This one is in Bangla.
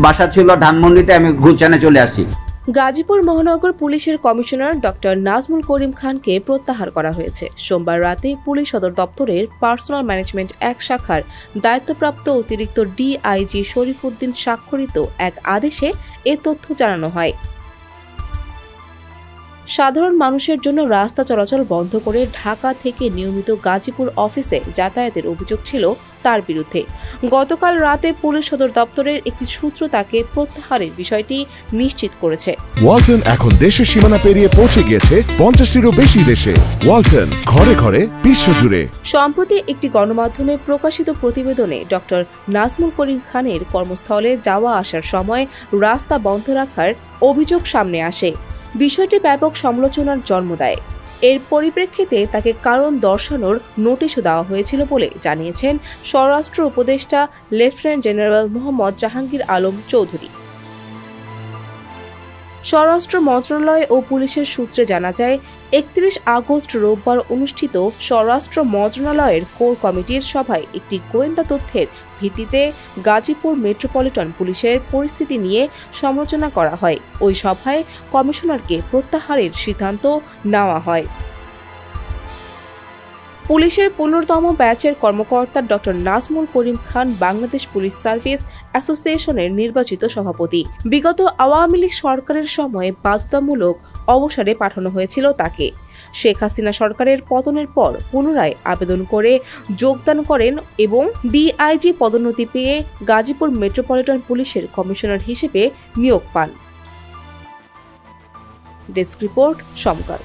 বাসা ছিল ধানমন্ডিতে, আমি গুলশানে চলে আসি। গাজীপুর মহানগর পুলিশের কমিশনার ডক্টর নাজমুল করিম খানকে প্রত্যাহার করা হয়েছে। সোমবার রাতে পুলিশ সদর দপ্তরের পার্সোনাল ম্যানেজমেন্ট 1 শাখার দায়িত্বপ্রাপ্ত অতিরিক্ত ডিআইজি শরীফউদ্দিন স্বাক্ষরিত এক আদেশে এ তথ্য জানানো হয়। সাধারণ মানুষের জন্য রাস্তা চলাচল বন্ধ করে ঢাকা থেকে নিয়মিত গাজীপুর অফিসে যাতায়াতের অভিযোগ ছিল তার বিরুদ্ধে। গতকাল রাতে পুলিশ সদর দপ্তরের একটি সূত্র তাকে প্রত্যাহারের বিষয়টি নিশ্চিত করেছে। ওয়ালটন এখন দেশের সীমানা পেরিয়ে পৌঁছে গিয়েছে 50টিরও বেশি দেশে। ওয়ালটন, ঘরে ঘরে বিশ্বজুড়ে। সম্প্রতি একটি গণমাধ্যমে প্রকাশিত প্রতিবেদনে ডক্টর নাজমুল করিম খানের কর্মস্থলে যাওয়া আসার সময় রাস্তা বন্ধ রাখার অভিযোগ সামনে আসে। বিষয়টি ব্যাপক সমালোচনার জন্ম দেয়। এর পরিপ্রেক্ষিতে তাকে কারণ দর্শানোর নোটিশও দেওয়া হয়েছিল বলে জানিয়েছেন স্বরাষ্ট্র উপদেষ্টা লেফটেন্যান্ট জেনারেল মোহাম্মদ জাহাঙ্গীর আলম চৌধুরী। স্বরাষ্ট্র মন্ত্রণালয় ও পুলিশের সূত্রে জানা যায়, 31 আগস্ট রোববার অনুষ্ঠিত স্বরাষ্ট্র মন্ত্রণালয়ের কোর কমিটির সভায় একটি গোয়েন্দা তথ্যের ভিত্তিতে গাজীপুর মেট্রোপলিটন পুলিশের পরিস্থিতি নিয়ে সমালোচনা করা হয়। ওই সভায় কমিশনারকে প্রত্যাহারের সিদ্ধান্ত নেওয়া হয়। পুলিশের 15তম ব্যাচের কর্মকর্তা doctor Nazmul Karim Khan Bangladesh police service অ্যাসোসিয়েশনের নির্বাচিত সভাপতি। বিগত আওয়ামী লীগ সরকারের সময় বাধ্যতামূলক অবসরে পাঠানো হয়েছিল তাকে। শেখ হাসিনা সরকারের পতনের পর পুনরায় আবেদন করে যোগদান করেন এবং ডিআইজি পদোন্নতি পেয়ে গাজীপুর মেট্রোপলিটন পুলিশের কমিশনার হিসেবে নিয়োগ পান। ডেস্ক রিপোর্ট, সমকাল।